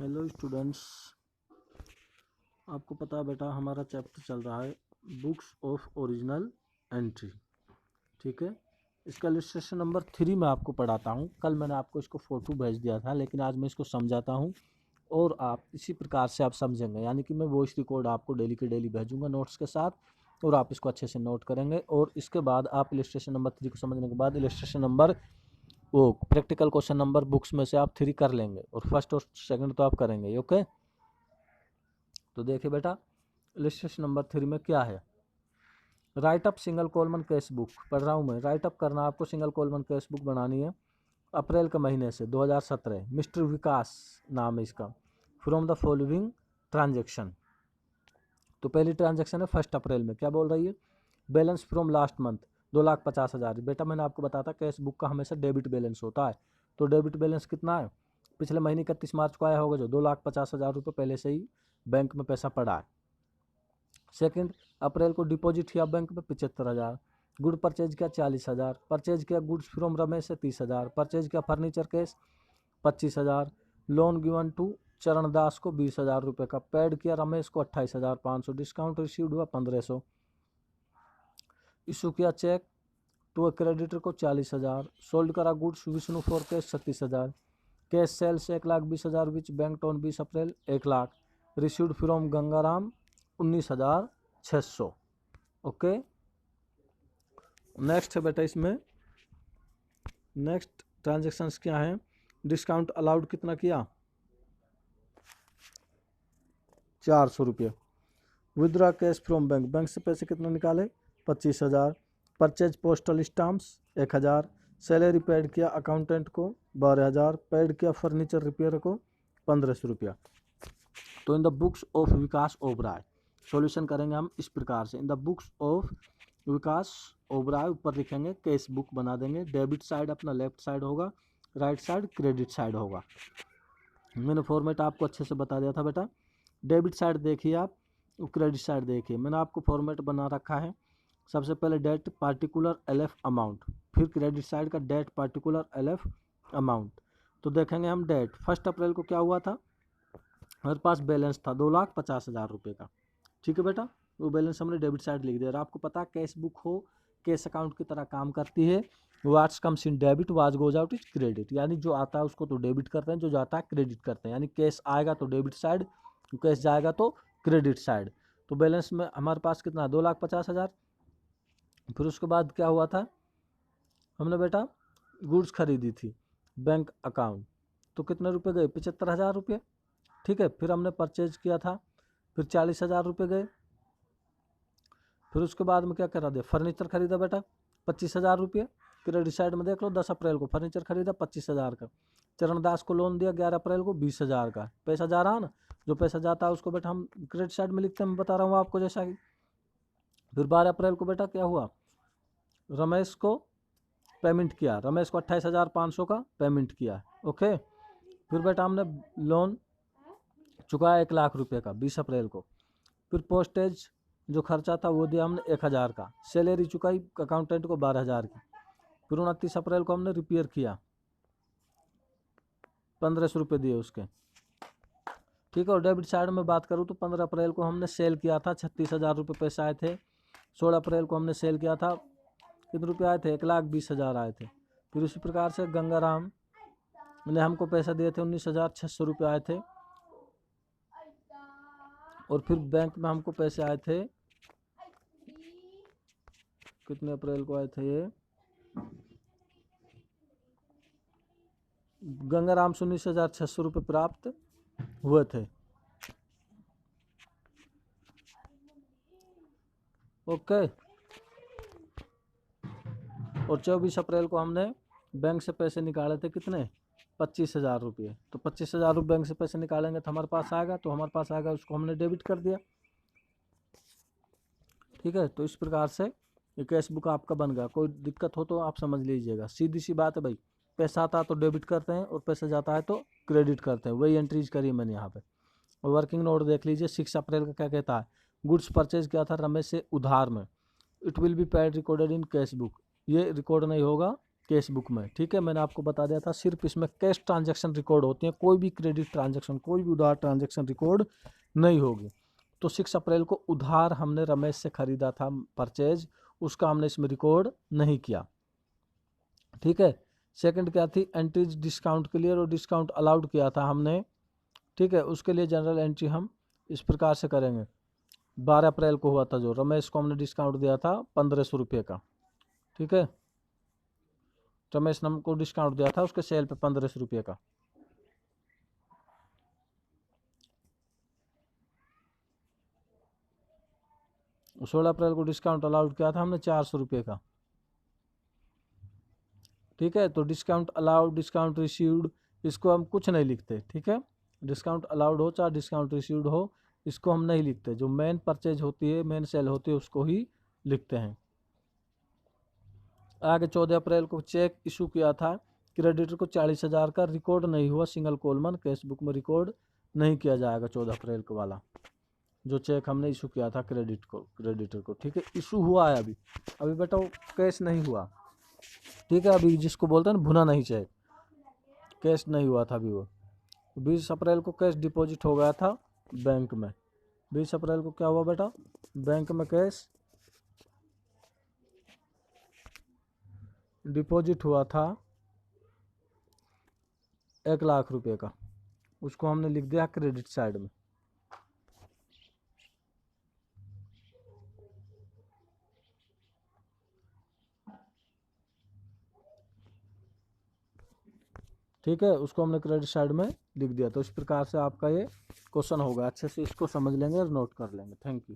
Hello students, आपको पता है बेटा हमारा चैप्टर चल रहा है बुक्स ऑफ ओरिजिनल एंट्री। ठीक है, इसका इलस्ट्रेशन नंबर 3 मैं आपको पढ़ाता हूँ। कल मैंने आपको इसको फ़ोटो भेज दिया था, लेकिन आज मैं इसको समझाता हूँ और आप इसी प्रकार से आप समझेंगे। यानी कि मैं वॉइस रिकॉर्ड आपको डेली के डेली भेजूँगा नोट्स के साथ, और आप इसको अच्छे से नोट करेंगे। और इसके बाद आप इलस्ट्रेशन नंबर 3 को समझने के बाद इलस्ट्रेशन नंबर वो प्रैक्टिकल क्वेश्चन नंबर बुक्स में से आप 3 कर लेंगे, और फर्स्ट और सेकंड तो आप करेंगे। ओके, तो देखिए बेटा इलस्ट्रेशन नंबर 3 में क्या है। Right up single कॉलमन cash book पढ़ रहा हूँ मैं। राइट अप करना आपको, सिंगल कॉलमन कैश बुक बनानी है अप्रैल के महीने से 2017। मिस्टर विकास नाम है इसका। फ्रॉम द फॉलोइंग ट्रांजेक्शन, तो पहली ट्रांजेक्शन है 1 अप्रैल में। क्या बोल रही है? Balance from last month 2,50,000। बेटा मैंने आपको बताया था कैश बुक का हमेशा डेबिट बैलेंस होता है। तो डेबिट बैलेंस कितना है? पिछले महीने 31 मार्च को आया होगा जो 2,50,000 रुपये पहले से ही बैंक में पैसा पड़ा है। सेकंड अप्रैल को डिपॉजिट किया बैंक में 75,000। गुड परचेज किया 40,000। परचेज किया गुड्स फ्रॉम रमेश से 30,000। परचेज किया furniture case 25,000। Loan given to Charan Das को 20,000 रुपये का। पेड किया रमेश को 28,500। डिस्काउंट रिसीव्ड हुआ 1,500। इशू किया चेक टू क्रेडिटर को 40,000। सोल्ड करा goods Vishnu for cash 36,000। Cash sales 1,20,000 which bank on 20 April 1 lakh. Received from Gangaram 19,600। Okay, next है बेटा इसमें नेक्स्ट ट्रांजेक्शन्स क्या है। डिस्काउंट अलाउड कितना किया? 400 रुपये। Withdraw cash from bank, bank से पैसे कितना निकाले? 25,000। Purchase postal stamps 1,000। Salary paid किया अकाउंटेंट को 12,000। पेड किया फर्नीचर रिपेयर को 1,500 रुपया। तो in the books of Vikas Oberoi solution करेंगे हम इस प्रकार से। इन द बुक्स ऑफ विकास ओबराय ऊपर लिखेंगे, कैश बुक बना देंगे। डेबिट साइड अपना लेफ्ट साइड होगा, राइट साइड क्रेडिट साइड होगा। मैंने फॉर्मेट आपको अच्छे से बता दिया था बेटा। डेबिट साइड देखिए आप, क्रेडिट साइड देखिए। मैंने आपको फॉर्मेट बना रखा है। सबसे पहले डेट पार्टिकुलर LF अमाउंट, फिर क्रेडिट साइड का डेट पार्टिकुलर LF अमाउंट। तो देखेंगे हम डेट 1 अप्रैल को क्या हुआ था। हमारे पास बैलेंस था 2,50,000 रुपये का। ठीक है बेटा, वो बैलेंस हमने डेबिट साइड लिख दिया। और आपको पता है कैश बुक हो कैश अकाउंट की तरह काम करती है। What's comes in debit what's goes out is credit. यानी जो आता है उसको तो डेबिट करते हैं, जो जाता है क्रेडिट करते हैं। यानी कैश आएगा तो डेबिट साइड, कैश जाएगा तो क्रेडिट साइड। तो बैलेंस में हमारे पास कितना? 2,50,000। फिर उसके बाद क्या हुआ था, हमने बेटा गुड्स खरीदी थी बैंक अकाउंट, तो कितने रुपए गए? 75,000 रुपये। ठीक है, फिर हमने परचेज किया था, फिर 40,000 रुपये गए। फिर उसके बाद में क्या करा दे? फर्नीचर खरीदा बेटा 25,000 रुपये। क्रेडिट साइड में देख लो 10 अप्रैल को फर्नीचर खरीदा 25,000 का। चरणदास को लोन दिया 11 अप्रैल को 20,000 का। पैसा जा रहा है ना, जो पैसा जाता है उसको बेटा हम क्रेडिट साइड में लिखते हैं। मैं बता रहा हूँ आपको जैसा कि फिर 12 अप्रैल को बेटा क्या हुआ, रमेश को पेमेंट किया। रमेश को 28,500 का पेमेंट किया। ओके, फिर बेटा हमने लोन चुकाया 1 लाख रुपये का 20 अप्रैल को। फिर पोस्टेज जो खर्चा था वो दिया हमने 1,000 का। सैलरी चुकाई अकाउंटेंट को 12,000 की। फिर 29 अप्रैल को हमने रिपेयर किया, 1,500 रुपये दिए उसके। ठीक है, और डेबिट साइड में बात करूँ तो 15 अप्रैल को हमने सेल किया था, 36,000 रुपये पैसे आए थे। 16 अप्रैल को हमने सेल किया था, कितने रुपये आए थे? 1,20,000 आए थे। फिर उसी प्रकार से गंगाराम ने हमको पैसा दिए थे 19,600 रुपये आए थे। और फिर बैंक में हमको पैसे आए थे, कितने अप्रैल को आए थे ये? गंगाराम से 19,600 रुपये प्राप्त हुए थे। ओके, और 24 अप्रैल को हमने बैंक से पैसे निकाले थे, कितने? 25,000 रुपये। तो 25,000 रुपये बैंक से पैसे निकालेंगे तो हमारे पास आएगा, तो हमारे पास आएगा उसको हमने डेबिट कर दिया। ठीक है, तो इस प्रकार से ये कैश बुक आपका बन गया। कोई दिक्कत हो तो आप समझ लीजिएगा, सीधी सी बात है भाई। पैसा आता है तो डेबिट करते हैं और पैसा जाता है तो क्रेडिट करते हैं। वही एंट्रीज करी मैंने यहाँ पे। और वर्किंग नोट देख लीजिए 6 अप्रैल का क्या कहता है। गुड्स परचेज किया था रमेश से उधार में। It will be paid recorded in cash book. ये रिकॉर्ड नहीं होगा कैश बुक में। ठीक है, मैंने आपको बता दिया था सिर्फ इसमें कैश ट्रांजैक्शन रिकॉर्ड होती हैं, कोई भी क्रेडिट ट्रांजैक्शन, कोई भी उधार ट्रांजैक्शन रिकॉर्ड नहीं होगी। तो 6 अप्रैल को उधार हमने रमेश से खरीदा था परचेज, उसका हमने इसमें रिकॉर्ड नहीं किया। ठीक है, सेकंड क्या थी, एंट्रीज डिस्काउंट क्लियर और डिस्काउंट अलाउड किया था हमने। ठीक है, उसके लिए जनरल एंट्री हम इस प्रकार से करेंगे। 12 अप्रैल को हुआ था जो रमेश को हमने डिस्काउंट दिया था 1500 रुपये का। ठीक है, रमेश ने हमको डिस्काउंट दिया था उसके सेल पे 1500 रुपये का। और 16 अप्रैल को डिस्काउंट अलाउड किया था हमने 400 रुपये का। ठीक है, तो डिस्काउंट अलाउड, डिस्काउंट रिसीव्ड, इसको हम कुछ नहीं लिखते। ठीक है, डिस्काउंट अलाउड हो चाहे डिस्काउंट रिसीव्ड हो, इसको हम नहीं लिखते। जो मेन परचेज होती है, मेन सेल होती है, उसको ही लिखते हैं। आगे 14 अप्रैल को चेक इशू किया था, क्रेडिटर को 40,000 का, रिकॉर्ड नहीं हुआ सिंगल कॉलमन, कैश बुक में रिकॉर्ड नहीं किया जाएगा 14 अप्रैल को वाला जो चेक हमने इशू किया था क्रेडिटर को। ठीक है, इशू हुआ है अभी, अभी बेटा वो कैश नहीं हुआ। ठीक है, अभी जिसको बोलते हैं ना भुना नहीं चेक, कैश नहीं हुआ था अभी वो। 20 अप्रैल को कैश डिपॉजिट हो गया था बैंक में। 20 अप्रैल को क्या हुआ बेटा, बैंक में कैश डिपॉजिट हुआ था 1 लाख रुपए का, उसको हमने लिख दिया क्रेडिट साइड में। ठीक है, उसको हमने क्रेडिट साइड में लिख दिया। तो इस प्रकार से आपका ये क्वेश्चन होगा, अच्छे से इसको समझ लेंगे और नोट कर लेंगे। Thank you.